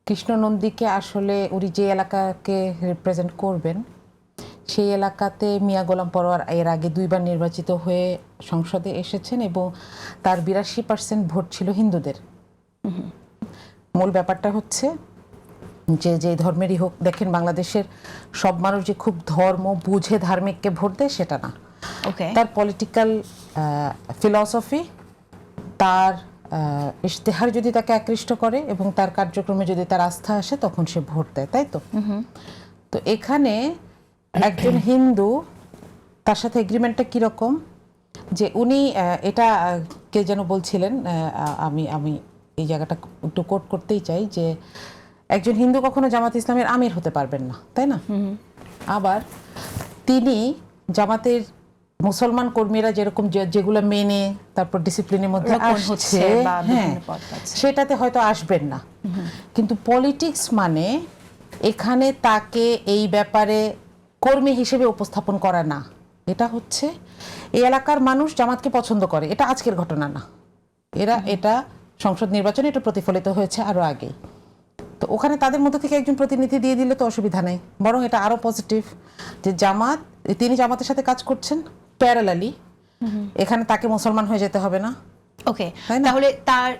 কৃষ্ণ নন্দীকে আসলে উনি যে এলাকাকে রিপ্রেজেন্ট করবেন সেই এলাকাতে মিয়া গোলাম পরোয়ার এর আগে 2 বার নির্বাচিত হয়ে সংসদে এসেছেন এবং তার 82% ভোট ছিল হিন্দুদের। মূল ব্যাপারটা হচ্ছে যে যে ধর্মেরই হোক, দেখেন বাংলাদেশের সব মানুষ যে খুব ধর্ম বুঝে ধার্মিককে ভোট দেয় সেটা না। তার পলিটিক্যাল ফিলসফি, তার ইশতেহার যদি তাকে আকৃষ্ট করে এবং তার কার্যক্রমে যদি তার আস্থা আসে তখন সে ভোট দেয়, তাই তো? তো এখানে একজন হিন্দু, তার সাথে এগ্রিমেন্টটা কীরকম যে উনি এটা কে যেন বলছিলেন, আমি এই জায়গাটা একটু কোট করতেই চাই যে একজন হিন্দু কখনো জামাত ইসলামের আমির হতে পারবেন না, তাই না? আবার তিনি জামাতের মুসলমান কর্মীরা যেরকম যেগুলো মেনে তারপর ডিসিপ্লিনের মধ্যে আসছে সেটাতে হয়তো আসবেন না, কিন্তু পলিটিক্স মানে এখানে তাকে এই ব্যাপারে কর্মী হিসেবে উপস্থাপন করা না। এটা হচ্ছে এই এলাকার মানুষ জামাতকে পছন্দ করে, এটা আজকের ঘটনা না, এটা সংসদ নির্বাচনে এটা প্রতিফলিত হয়েছে আরো আগে। তো ওখানে তাদের মধ্যে থেকে একজন প্রতিনিধি দিয়ে দিলে তো অসুবিধা নেই, বরং এটা আরো পজিটিভ যে তিনি জামাতের সাথে কাজ করছেন প্যারালালি, এখানে তাকে মুসলমান হয়ে যেতে হবে না। ওকে, তাহলে তার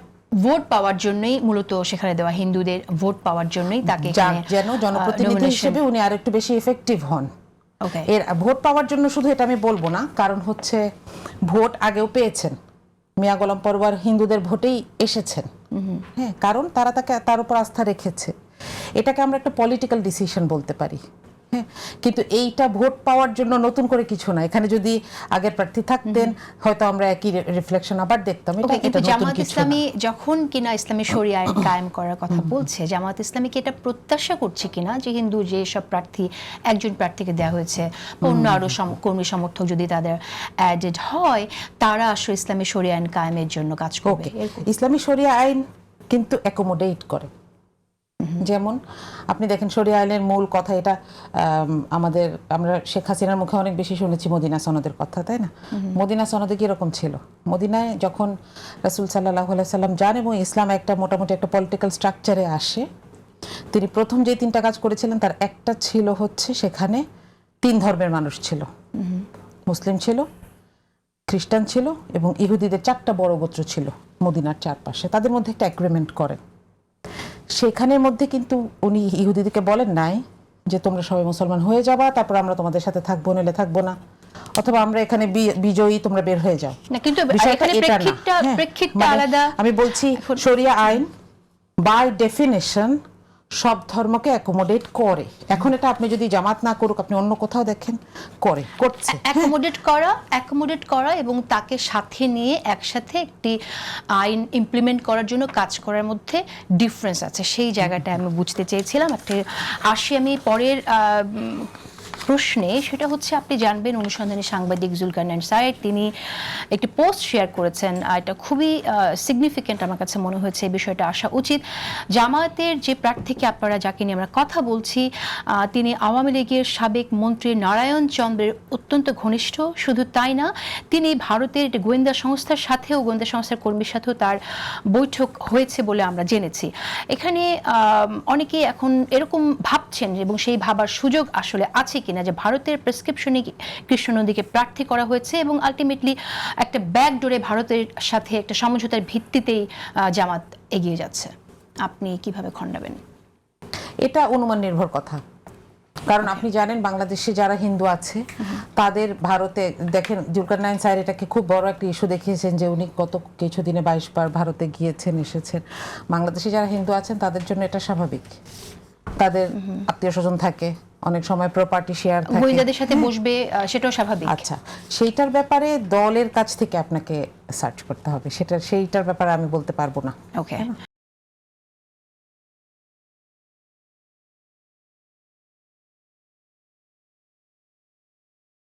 ভোট পাওয়ার জন্যই মূলত সেখানে দেওয়া, হিন্দুদের ভোট পাওয়ার জন্যই তাকে যেন জনপ্রতিনিধি হিসেবে উনি আর একটু বেশি এফেক্টিভ হন। এর ভোট পাওয়ার জন্য শুধু এটা আমি বলবো না, কারণ হচ্ছে ভোট আগেও পেয়েছেন, মিয়া গোলাম পরোয়ার হিন্দুদের ভোটেই এসেছেন, হ্যাঁ, কারণ তারা তার উপর আস্থা রেখেছে। এটাকে আমরা একটা পলিটিক্যাল ডিসিশন বলতে পারি, হ্যাঁ, কিন্তু এইটা ভোট পাওয়ার জন্য নতুন করে কিছু না। এখানে যদি আগের প্রার্থী থাকতেন হয়তো আমরা একই রিফ্লেকশন আবার দেখতাম। এটা জামাত ইসলামী যখন কিনা ইসলামী শরিয়া আইন কায়েম করার কথা বলছে, জামাত ইসলামী কি এটা প্রত্যাশা করছে কিনা যে হিন্দু যে সব প্রার্থী একজন প্রার্থীকে দেওয়া হয়েছে, অন্য আরো কর্মী সমর্থক যদি তাদের অ্যাডেড হয়, তারা আসলে ইসলামী শরিয়া আইন কায়েমের জন্য কাজ করবে? ইসলামী শরিয়া আইন কিন্তু অ্যাকোমোডেট করে। যেমন আপনি দেখেন শরিয়া আইনের মূল কথা এটা আমরা শেখ হাসিনার মুখে অনেক বেশি শুনেছি মদিনা সনদের কথা, তাই না? মদিনা সনদে কিরকম ছিল? মদিনায় যখন রাসূল সাল্লাল্লাহু আলাইহি সাল্লাম যান এবং ইসলাম একটা মোটামুটি একটা পলিটিক্যাল স্ট্রাকচারে আসে, তিনি প্রথম যে 3টা কাজ করেছিলেন তার একটা ছিল হচ্ছে সেখানে 3 ধর্মের মানুষ ছিল, মুসলিম ছিল, খ্রিস্টান ছিল এবং ইহুদিদের 4টা বড় গোত্র ছিল মদিনার চারপাশে, তাদের মধ্যে একটা এগ্রিমেন্ট করেন। সেখানের মধ্যে কিন্তু উনি ইহুদিদেরকে বলেন নাই যে তোমরা সবাই মুসলমান হয়ে যাবা, তারপর আমরা তোমাদের সাথে থাকবো, নইলে থাকবো না, অথবা আমরা এখানে বিজয়ী, তোমরা বের হয়ে যাও। কিন্তু প্রেক্ষিতটা আলাদা। আমি বলছি শরিয়া আইন বাই ডেফিনেশন সব ধর্মকে অ্যাকোমোডেট করে। এখন এটা আপনি যদি জামাত না করুক, আপনি অন্য কোথাও দেখেন করছে অ্যাকোমোডেট করা এবং তাকে সাথে নিয়ে একসাথে একটি আইন ইমপ্লিমেন্ট করার জন্য কাজ করার মধ্যে ডিফারেন্স আছে, সেই জায়গাটা আমি বুঝতে চেয়েছিলাম। আসি আমি পরের প্রশ্নে, সেটা হচ্ছে আপনি জানবেন অনুসন্ধানী সাংবাদিক জুলকারনাইন সাইদ তিনি একটি পোস্ট শেয়ার করেছেন, এটা খুবই সিগনিফিক্যান্ট আমার কাছে মনে হয়েছে, এই বিষয়টা আসা উচিত। জামায়াতের যে প্রার্থীকে আপনারা যাকে নিয়ে আমরা কথা বলছি, তিনি আওয়ামী লীগের সাবেক মন্ত্রী নারায়ণ চন্দ্রের অত্যন্ত ঘনিষ্ঠ। শুধু তাই না, তিনি ভারতের গোয়েন্দা সংস্থার সাথেও, গোয়েন্দা সংস্থার কর্মীর সাথেও তার বৈঠক হয়েছে বলে আমরা জেনেছি। এখানে অনেকেই এখন এরকম ভাবছেন এবং সেই ভাবার সুযোগ আসলে আছে কিনা যে ভারতের প্রেসক্রিপশনে কৃষ্ণ নন্দীকে প্রার্থী করা হয়েছে এবং আলটিমেটলি একটা ব্যাকডোরে ভারতের সাথে একটা সমঝোতার ভিত্তিতেই জামাত এগিয়ে যাচ্ছে। আপনি কিভাবে খণ্ডাবেন? এটা অনুমান নির্ভর কথা, কারণ আপনি জানেন বাংলাদেশে যারা হিন্দু আছে তাদের ভারতে, দেখেন জুলকারনাইন স্যার এটাকে খুব বড় একটা ইস্যু দেখিয়েছেন যে উনি গত কিছুদিনে 22 বার ভারতে গিয়েছেন এসেছেন। বাংলাদেশে যারা হিন্দু আছেন তাদের জন্য এটা স্বাভাবিক, তাদের আত্মীয় স্বজন থাকে, অনেক সময় প্রপার্টি শেয়ার থাকে, গোয়েন্দাদের সাথে বসবে, সেটাও স্বাভাবিক। আচ্ছা, সেইটার ব্যাপারে দলের কাছ থেকে আপনাকে সার্চ করতে হবে, সেইটার ব্যাপারে আমি বলতে পারবো না। ওকে,